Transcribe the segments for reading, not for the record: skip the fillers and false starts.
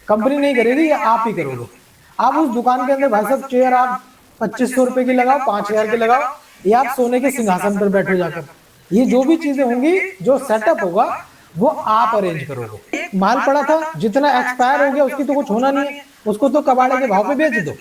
Company नहीं करेगी, ये आप ही करोगे। आप उस दुकान के अंदर भाई साहब चेयर आप 2500 रुपए की लगाओ, 5000 की लगाओ, या आप सोने के सिंहासन पर बैठो जाकर। ये जो भी चीजें होंगी, जो सेटअप होगा, वो आप अरेंज करोगे। माल पड़ा था, जितना एक्सपायर हो गया उसकी तो कुछ होना नहीं है, उसको तो कबाड़े के भाव पे बेच दो।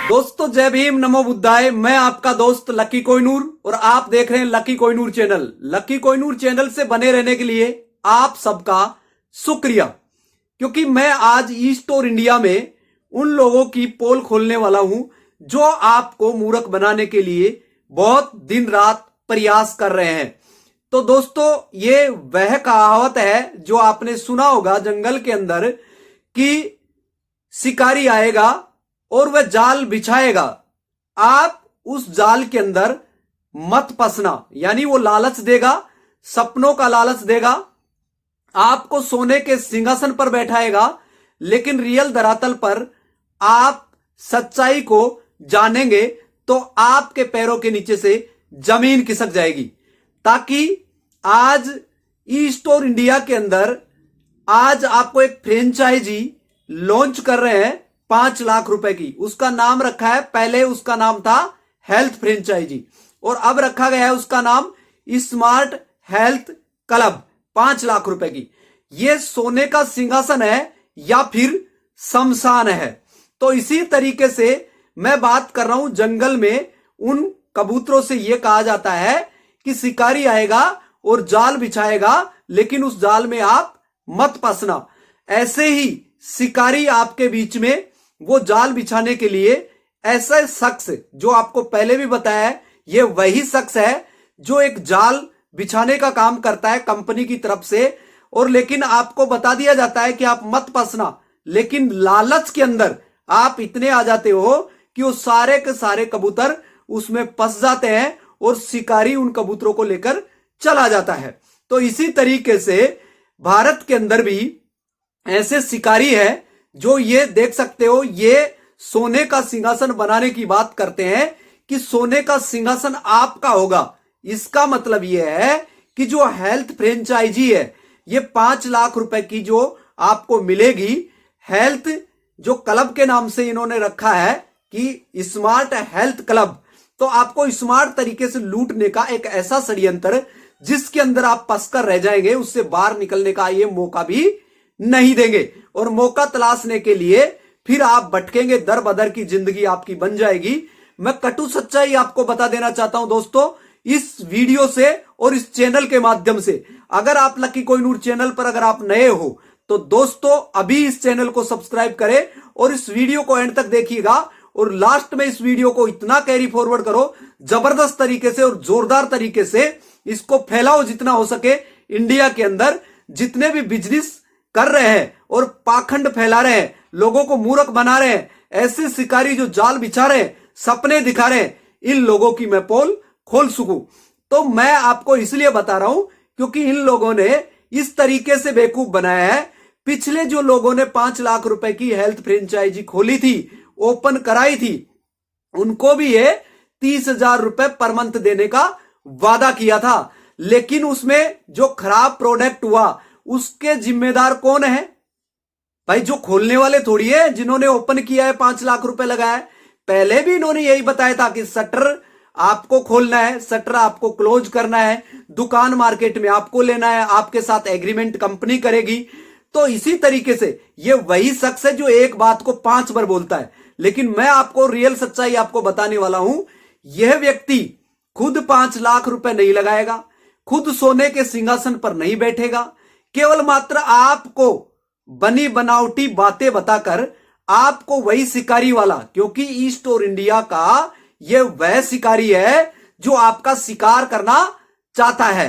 दोस्तों जय भीम, नमो बुद्धाय। मैं आपका दोस्त लकी कोहिनूर और आप देख रहे हैं lucky Kohinoor channel. Lucky Kohinoor channel से बने रहने के लिए आप सबका शुक्रिया, क्योंकि मैं आज ईस्ट और इंडिया में उन लोगों की पोल खोलने वाला हूं जो आपको मूर्ख बनाने के लिए बहुत दिन रात प्रयास कर रहे हैं। तो दोस्तों, ये वह कहावत है जो आपने सुना होगा जंगल के अंदर कि शिकारी आएगा और वह जाल बिछाएगा, आप उस जाल के अंदर मत फंसना। यानी वो लालच देगा, सपनों का लालच देगा, आपको सोने के सिंहासन पर बैठाएगा, लेकिन रियल धरातल पर आप सच्चाई को जानेंगे तो आपके पैरों के नीचे से जमीन खिसक जाएगी। ताकि आज ईस्ट और इंडिया के अंदर आज आपको एक फ्रेंचाइजी लॉन्च कर रहे हैं 5 लाख रुपए की। उसका नाम रखा है, पहले उसका नाम था हेल्थ फ्रेंचाइजी और अब रखा गया है उसका नाम स्मार्ट हेल्थ क्लब। 5 लाख रुपए की। यह सोने का सिंहासन है या फिर शमशान है। तो इसी तरीके से मैं बात कर रहा हूं, जंगल में उन कबूतरों से यह कहा जाता है कि शिकारी आएगा और जाल बिछाएगा, लेकिन उस जाल में आप मत फंसना। ऐसे ही शिकारी आपके बीच में वो जाल बिछाने के लिए ऐसा शख्स जो आपको पहले भी बताया है, ये वही शख्स है जो एक जाल बिछाने का काम करता है कंपनी की तरफ से। और लेकिन आपको बता दिया जाता है कि आप मत फंसना, लेकिन लालच के अंदर आप इतने आ जाते हो कि वो सारे के सारे कबूतर उसमें फंस जाते हैं और शिकारी उन कबूतरों को लेकर चला जाता है। तो इसी तरीके से भारत के अंदर भी ऐसे शिकारी है जो ये देख सकते हो, ये सोने का सिंहासन बनाने की बात करते हैं कि सोने का सिंहासन आपका होगा। इसका मतलब यह है कि जो हेल्थ फ्रेंचाइजी है, ये 5 लाख रुपए की जो आपको मिलेगी, हेल्थ जो क्लब के नाम से इन्होंने रखा है कि स्मार्ट हेल्थ क्लब। तो आपको स्मार्ट तरीके से लूटने का एक ऐसा षड्यंत्र जिसके अंदर आप फंसकर रह जाएंगे, उससे बाहर निकलने का ये मौका भी नहीं देंगे। और मौका तलाशने के लिए फिर आप भटकेंगे, दर बदर की जिंदगी आपकी बन जाएगी। मैं कटु सच्चाई आपको बता देना चाहता हूं दोस्तों, इस वीडियो से और इस चैनल के माध्यम से। अगर आप लकी कोहिनूर चैनल पर अगर आप नए हो तो दोस्तों अभी इस चैनल को सब्सक्राइब करें और इस वीडियो को एंड तक देखिएगा। और लास्ट में इस वीडियो को इतना कैरी फॉरवर्ड करो जबरदस्त तरीके से और जोरदार तरीके से, इसको फैलाओ जितना हो सके। इंडिया के अंदर जितने भी बिजनेस कर रहे हैं और पाखंड फैला रहे हैं, लोगों को मूर्ख बना रहे हैं, ऐसे शिकारी जो जाल बिछा रहे हैं, सपने दिखा रहे हैं, इन लोगों की मैं पोल खोल सकूं। तो मैं आपको इसलिए बता रहा हूं क्योंकि इन लोगों ने इस तरीके से बेवकूफ बनाया है। पिछले जो लोगों ने 5 लाख रुपए की हेल्थ फ्रेंचाइजी खोली थी, ओपन कराई थी, उनको भी ये 30,000 रुपए पर मंथ देने का वादा किया था। लेकिन उसमें जो खराब प्रोडक्ट हुआ उसके जिम्मेदार कौन है भाई? जो खोलने वाले थोड़ी है, जिन्होंने ओपन किया है 5 लाख रुपए लगाया है। पहले भी इन्होंने यही बताया था कि शटर आपको खोलना है, शटर आपको क्लोज करना है, दुकान मार्केट में आपको लेना है, आपके साथ एग्रीमेंट कंपनी करेगी। तो इसी तरीके से ये वही शख्स है जो एक बात को 5 बार बोलता है। लेकिन मैं आपको रियल सच्चाई आपको बताने वाला हूं, यह व्यक्ति खुद 5 लाख रुपए नहीं लगाएगा, खुद सोने के सिंहासन पर नहीं बैठेगा, केवल मात्र आपको बनी बनावटी बातें बताकर आपको वही शिकारी वाला, क्योंकि ईस्ट और इंडिया का यह वह शिकारी है जो आपका शिकार करना चाहता है।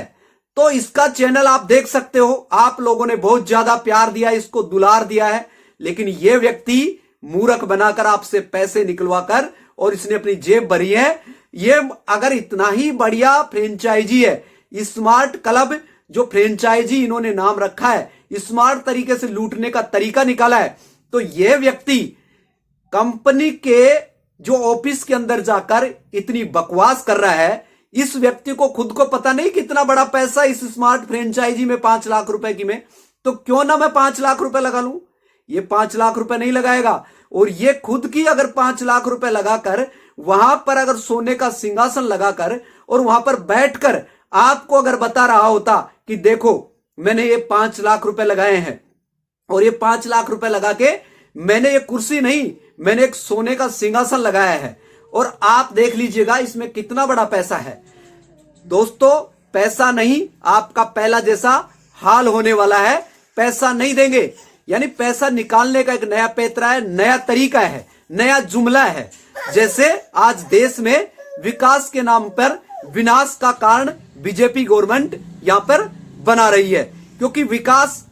तो इसका चैनल आप देख सकते हो, आप लोगों ने बहुत ज्यादा प्यार दिया, इसको दुलार दिया है। लेकिन यह व्यक्ति मूर्ख बनाकर आपसे पैसे निकलवाकर और इसने अपनी जेब भरी है। ये अगर इतना ही बढ़िया फ्रेंचाइजी है, स्मार्ट क्लब जो फ्रेंचाइजी इन्होंने नाम रखा है, स्मार्ट तरीके से लूटने का तरीका निकाला है, तो यह व्यक्ति कंपनी के जो ऑफिस के अंदर जाकर इतनी बकवास कर रहा है, इस व्यक्ति को खुद को पता नहीं कितना बड़ा पैसा इस स्मार्ट फ्रेंचाइजी में 5 लाख रुपए की में, तो क्यों ना मैं 5 लाख रुपए लगा लूं। ये 5 लाख रुपए नहीं लगाएगा, और ये खुद की अगर 5 लाख रुपए लगाकर वहां पर अगर सोने का सिंहासन लगाकर और वहां पर बैठकर आपको अगर बता रहा होता कि देखो मैंने ये 5 लाख रुपए लगाए हैं, और ये 5 लाख रुपए लगा के मैंने ये कुर्सी नहीं, मैंने एक सोने का सिंहासन लगाया है, और आप देख लीजिएगा इसमें कितना बड़ा पैसा है। दोस्तों, पैसा नहीं, आपका पहला जैसा हाल होने वाला है। पैसा नहीं देंगे, यानी पैसा निकालने का एक नया पैतरा है, नया तरीका है, नया जुमला है। जैसे आज देश में विकास के नाम पर विनाश का कारण बीजेपी गवर्नमेंट यहां पर बना रही है, क्योंकि विकास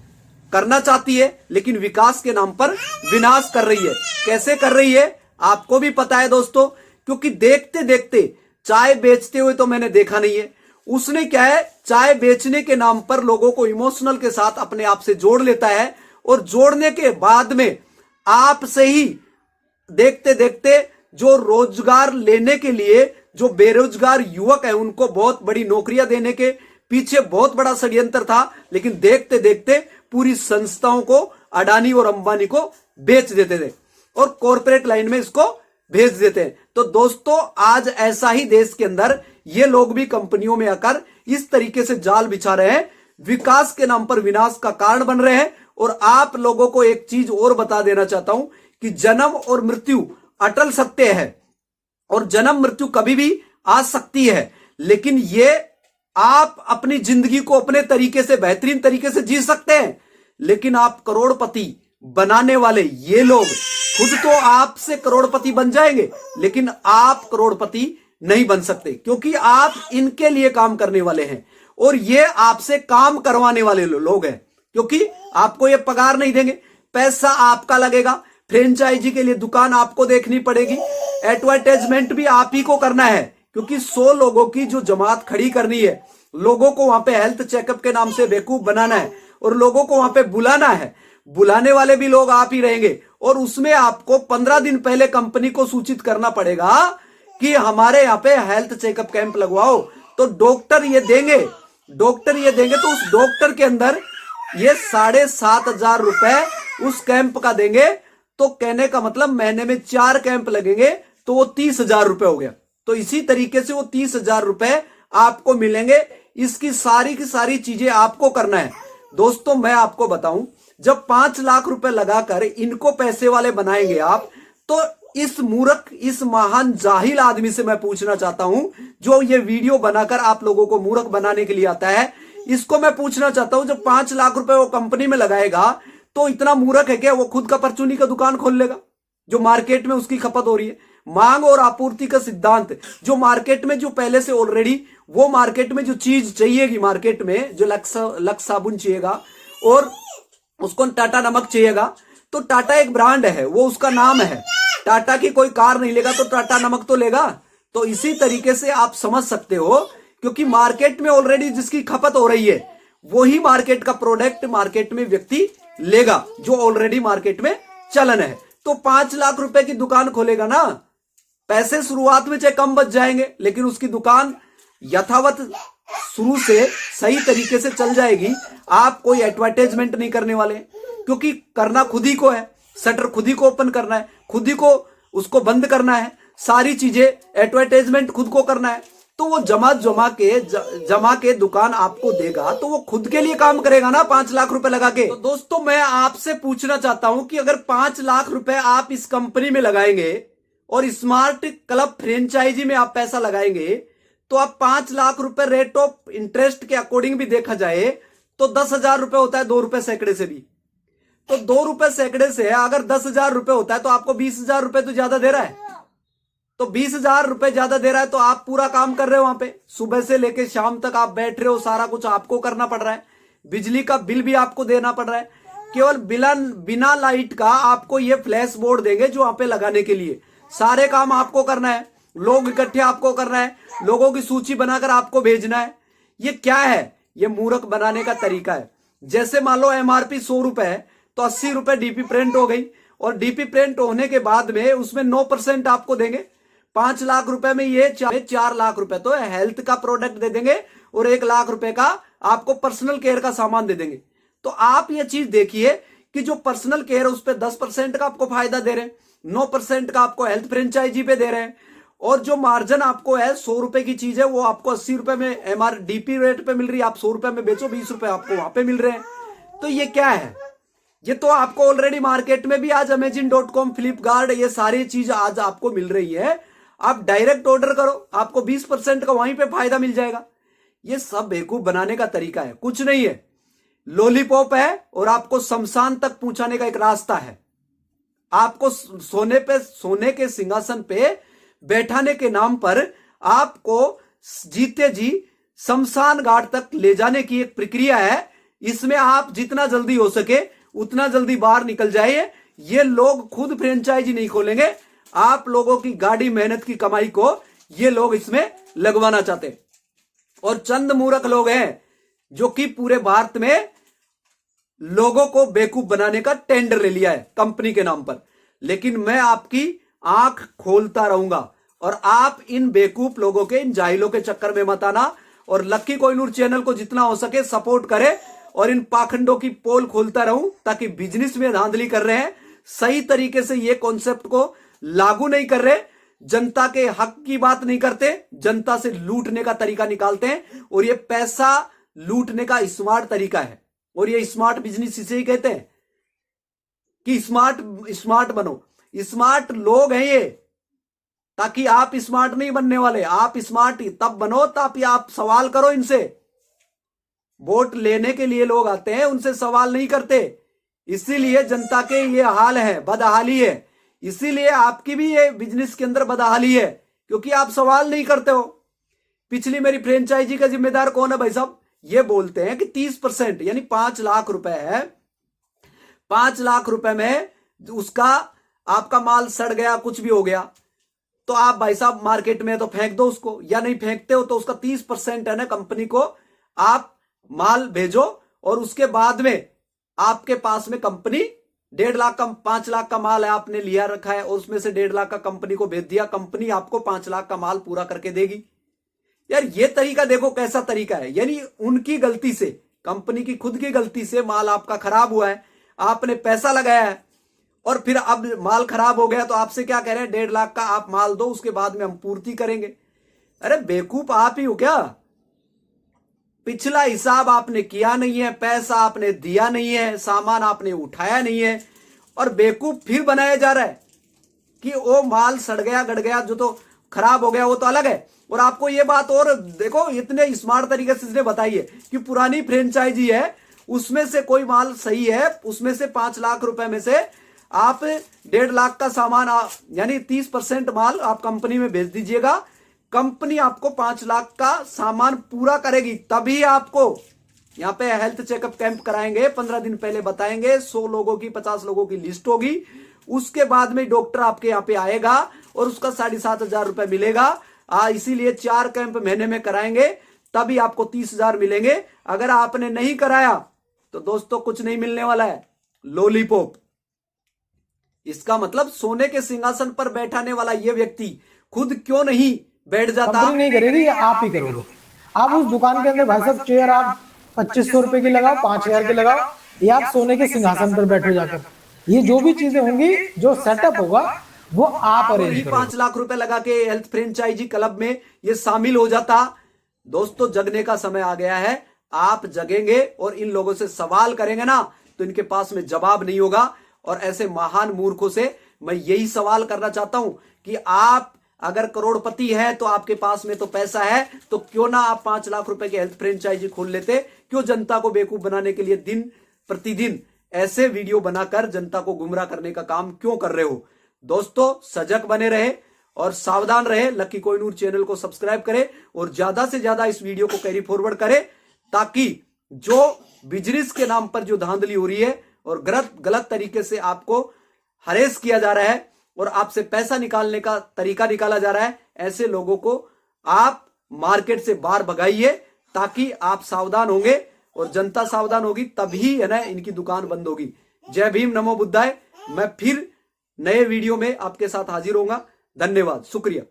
करना चाहती है लेकिन विकास के नाम पर विनाश कर रही है। कैसे कर रही है आपको भी पता है दोस्तों, क्योंकि देखते देखते चाय बेचते हुए तो मैंने देखा नहीं है, उसने क्या है, चाय बेचने के नाम पर लोगों को इमोशनल के साथ अपने आप से जोड़ लेता है, और जोड़ने के बाद में आपसे ही देखते देखते जो रोजगार लेने के लिए जो बेरोजगार युवक है उनको बहुत बड़ी नौकरियां देने के पीछे बहुत बड़ा षड्यंत्र था, लेकिन देखते देखते पूरी संस्थाओं को अडानी और अंबानी को बेच देते थे और कॉर्पोरेट लाइन में इसको भेज देते हैं। तो दोस्तों, आज ऐसा ही देश के अंदर ये लोग भी कंपनियों में आकर इस तरीके से जाल बिछा रहे हैं, विकास के नाम पर विनाश का कारण बन रहे हैं। और आप लोगों को एक चीज और बता देना चाहता हूं कि जन्म और मृत्यु अटल सत्य है, और जन्म मृत्यु कभी भी आ सकती है, लेकिन ये आप अपनी जिंदगी को अपने तरीके से बेहतरीन तरीके से जी सकते हैं। लेकिन आप करोड़पति बनाने वाले ये लोग खुद तो आपसे करोड़पति बन जाएंगे, लेकिन आप करोड़पति नहीं बन सकते, क्योंकि आप इनके लिए काम करने वाले हैं और ये आपसे काम करवाने वाले लोग हैं, क्योंकि आपको ये पगार नहीं देंगे, पैसा आपका लगेगा, फ्रेंचाइजी के लिए दुकान आपको देखनी पड़ेगी, एडवर्टाइजमेंट भी आप ही को करना है, क्योंकि 100 लोगों की जो जमात खड़ी करनी है, लोगों को वहां पे हेल्थ चेकअप के नाम से बेवकूफ बनाना है और लोगों को वहां पे बुलाना है, बुलाने वाले भी लोग आप ही रहेंगे। और उसमें आपको 15 दिन पहले कंपनी को सूचित करना पड़ेगा कि हमारे यहाँ पे हेल्थ चेकअप कैंप लगवाओ, तो डॉक्टर ये देंगे, तो उस डॉक्टर के अंदर ये 7,500 रुपए उस कैंप का देंगे, तो कहने का मतलब महीने में 4 कैंप लगेंगे तो वो 30,000 रुपए हो गया। तो इसी तरीके से वो 30,000 रुपए आपको मिलेंगे। इसकी सारी की सारी चीजें आपको करना है। दोस्तों, मैं आपको बताऊं, जब 5 लाख रुपए लगाकर इनको पैसे वाले बनाएंगे आप, तो इस मूर्ख, इस महान जाहिल आदमी से मैं पूछना चाहता हूं, जो ये वीडियो बनाकर आप लोगों को मूर्ख बनाने के लिए आता है, इसको मैं पूछना चाहता हूं, जब 5 लाख रुपए वो कंपनी में लगाएगा तो इतना मूर्ख है क्या वो खुद का परचूनी का दुकान खोल लेगा, जो मार्केट में उसकी खपत हो रही है। मांग और आपूर्ति का सिद्धांत, जो मार्केट में जो पहले से ऑलरेडी वो मार्केट में जो चीज चाहिएगी, मार्केट में जो लक्स साबुन चाहिएगा और उसको टाटा नमक चाहिएगा, तो टाटा एक ब्रांड है, वो उसका नाम है। टाटा की कोई कार नहीं लेगा तो टाटा नमक तो लेगा। तो इसी तरीके से आप समझ सकते हो, क्योंकि मार्केट में ऑलरेडी जिसकी खपत हो रही है वही मार्केट का प्रोडक्ट मार्केट में व्यक्ति लेगा, जो ऑलरेडी मार्केट में चलन है। तो 5 लाख रुपए की दुकान खोलेगा ना, पैसे शुरुआत में चाहे कम बच जाएंगे, लेकिन उसकी दुकान यथावत शुरू से सही तरीके से चल जाएगी। आप कोई एडवर्टाइजमेंट नहीं करने वाले, क्योंकि करना खुद ही को है, शटर खुद ही को ओपन करना है, खुद ही को उसको बंद करना है, सारी चीजें एडवर्टाइजमेंट खुद को करना है। तो वो जमा के दुकान आपको देगा, तो वो खुद के लिए काम करेगा ना 5 लाख रुपए लगा के। तो दोस्तों, मैं आपसे पूछना चाहता हूं कि अगर 5 लाख रुपए आप इस कंपनी में लगाएंगे और स्मार्ट क्लब फ्रेंचाइजी में आप पैसा लगाएंगे, तो आप 5 लाख रुपए रेट ऑफ इंटरेस्ट के अकॉर्डिंग भी देखा जाए तो 10,000 रुपए होता है 2 रुपए सैकड़े से भी। तो 2 रुपए सैकड़े से अगर 10,000 रुपए होता है तो आपको 20,000 रुपए तो ज्यादा दे रहा है। तो 20,000 रुपए ज्यादा दे रहा है, तो आप पूरा काम कर रहे हो, वहां पे सुबह से लेके शाम तक आप बैठ रहे हो, सारा कुछ आपको करना पड़ रहा है, बिजली का बिल भी आपको देना पड़ रहा है। केवल बिना लाइट का आपको ये फ्लैश बोर्ड देंगे जो वहां पे लगाने के लिए, सारे काम आपको करना है, लोग इकट्ठे आपको करना है, लोगों की सूची बनाकर आपको भेजना है। ये क्या है? ये मूर्ख बनाने का तरीका है। जैसे मान लो MRP 100 रुपए है तो 80 रुपए डीपी प्रिंट हो गई, और डीपी प्रिंट होने के बाद में उसमें 9% आपको देंगे। 5 लाख रुपए में ये 4 लाख रुपए तो हेल्थ का प्रोडक्ट दे देंगे और 1 लाख रुपए का आपको पर्सनल केयर का सामान दे देंगे। तो आप ये चीज देखिए कि जो पर्सनल केयर है उस पर 10% का आपको फायदा दे रहे हैं, 9% का आपको हेल्थ फ्रेंचाइजी पे दे रहे हैं, और जो मार्जिन आपको है 100 रुपए की चीज है वो आपको 80 रुपए में एमआरडीपी रेट पे मिल रही है। आप 100 रुपए में बेचो, 20 रुपए आपको वहां पे मिल रहे हैं। तो ये क्या है? ये तो आपको ऑलरेडी मार्केट में भी आज Amazon.com, फ्लिपकार्ट, ये सारी चीज आज आपको मिल रही है। आप डायरेक्ट ऑर्डर करो, आपको 20% का वहीं पे फायदा मिल जाएगा। ये सब बेवकूफ बनाने का तरीका है, कुछ नहीं है। लॉलीपॉप है और आपको शमशान तक पहुंचाने का एक रास्ता है। आपको सोने के सिंहासन पे बैठाने के नाम पर आपको जीते जी शमशान घाट तक ले जाने की एक प्रक्रिया है। इसमें आप जितना जल्दी हो सके उतना जल्दी बाहर निकल जाइए। ये लोग खुद फ्रेंचाइजी नहीं खोलेंगे, आप लोगों की गाड़ी मेहनत की कमाई को ये लोग इसमें लगवाना चाहते हैं। और चंद मूर्ख लोग हैं जो कि पूरे भारत में लोगों को बेवकूफ बनाने का टेंडर ले लिया है कंपनी के नाम पर। लेकिन मैं आपकी आंख खोलता रहूंगा और आप इन बेवकूफ लोगों के, इन जाहिलों के चक्कर में मत आना। और लक्की कोहिनूर चैनल को जितना हो सके सपोर्ट करें और इन पाखंडों की पोल खोलता रहूं, ताकि बिजनेस में धांधली कर रहे हैं, सही तरीके से ये कॉन्सेप्ट को लागू नहीं कर रहे, जनता के हक की बात नहीं करते, जनता से लूटने का तरीका निकालते हैं। और ये पैसा लूटने का स्मार्ट तरीका है। और ये स्मार्ट बिजनेस इसे ही कहते हैं कि स्मार्ट बनो। स्मार्ट लोग हैं ये, ताकि आप स्मार्ट नहीं बनने वाले। आप स्मार्ट तब बनो तब आप सवाल करो इनसे। वोट लेने के लिए लोग आते हैं, उनसे सवाल नहीं करते। इसीलिए जनता के ये हाल है, बदहाली है। इसीलिए आपकी भी ये बिजनेस के अंदर बदहाली है, क्योंकि आप सवाल नहीं करते हो। पिछली मेरी फ्रेंचाइजी का जिम्मेदार कौन है भाई साहब? ये बोलते हैं कि 30% यानी 5 लाख रुपए है, 5 लाख रुपए में उसका आपका माल सड़ गया, कुछ भी हो गया, तो आप भाई साहब मार्केट में तो फेंक दो उसको, या नहीं फेंकते हो तो उसका 30% है ना, कंपनी को आप माल भेजो और उसके बाद में आपके पास में कंपनी 1.5 लाख का 5 लाख का माल है, आपने लिया रखा है और उसमें से 1.5 लाख का कंपनी को भेज दिया, कंपनी आपको 5 लाख का माल पूरा करके देगी। यार ये तरीका देखो कैसा तरीका है। यानी उनकी गलती से, कंपनी की खुद की गलती से माल आपका खराब हुआ है, आपने पैसा लगाया है और फिर अब माल खराब हो गया तो आपसे क्या कह रहे हैं, 1.5 लाख का आप माल दो, उसके बाद में हम पूर्ति करेंगे। अरे बेवकूफ आप ही हो क्या? पिछला हिसाब आपने किया नहीं है, पैसा आपने दिया नहीं है, सामान आपने उठाया नहीं है, और बेवकूफ फिर बनाया जा रहा है कि वो माल सड़ गया गड़ गया, जो तो खराब हो गया वो तो अलग है। और आपको ये बात और देखो, इतने स्मार्ट तरीके से इसने बताई है कि पुरानी फ्रेंचाइजी है, उसमें से कोई माल सही है, उसमें से 5 लाख रुपए में से आप 1.5 लाख का सामान यानी 30% माल आप कंपनी में भेज दीजिएगा। कंपनी आपको 5 लाख का सामान पूरा करेगी, तभी आपको यहाँ पे हेल्थ चेकअप कैंप कराएंगे, 15 दिन पहले बताएंगे, 100 लोगों की 50 लोगों की लिस्ट होगी। उसके बाद में डॉक्टर आपके यहाँ पे आएगा और उसका 7,500 रुपए मिलेगा। इसीलिए 4 कैंप महीने में कराएंगे, तभी आपको 30,000 मिलेंगे। अगर आपने नहीं कराया तो दोस्तों कुछ नहीं मिलने वाला है, लॉलीपॉप। इसका मतलब सोने के सिंहासन पर बैठाने वाला यह व्यक्ति खुद क्यों नहीं बैठ जाता? कंपनी नहीं करेगी, ये आप ही करोगे। आप उस दुकान के अंदर भाई साहब चेयर आप 2500 रुपए की लगाओ, 5,000 की लगाओ, या आप सोने के सिंहासन पर बैठो जाकर। ये जो भी चीजें होंगी, जो सेटअप होगा, वो आप अरेंज करोगे। 5 लाख रुपए लगा के हेल्थ फ्रेंचाइजी क्लब में ये शामिल हो जाता। दोस्तों जगने का समय आ गया है। आप जगेंगे और इन लोगों से सवाल करेंगे ना, तो इनके पास में जवाब नहीं होगा। और ऐसे महान मूर्खों से मैं यही सवाल करना चाहता हूं कि आप अगर करोड़पति हैं तो आपके पास में तो पैसा है, तो क्यों ना आप 5 लाख रुपए की हेल्थ फ्रेंचाइजी खोल लेते? क्यों जनता को बेवकूफ बनाने के लिए दिन प्रतिदिन ऐसे वीडियो बनाकर जनता को गुमराह करने का काम क्यों कर रहे हो? दोस्तों सजग बने रहे और सावधान रहे। लक्की कोहिनूर चैनल को सब्सक्राइब करें और ज्यादा से ज्यादा इस वीडियो को कैरी फॉरवर्ड करें, ताकि जो बिजनेस के नाम पर जो धांधली हो रही है और गलत तरीके से आपको हरेस किया जा रहा है और आपसे पैसा निकालने का तरीका निकाला जा रहा है, ऐसे लोगों को आप मार्केट से बाहर भगाइए, ताकि आप सावधान होंगे और जनता सावधान होगी, तभी है ना इनकी दुकान बंद होगी। जय भीम, नमो बुद्धाय। मैं फिर नए वीडियो में आपके साथ हाजिर होऊंगा। धन्यवाद, शुक्रिया।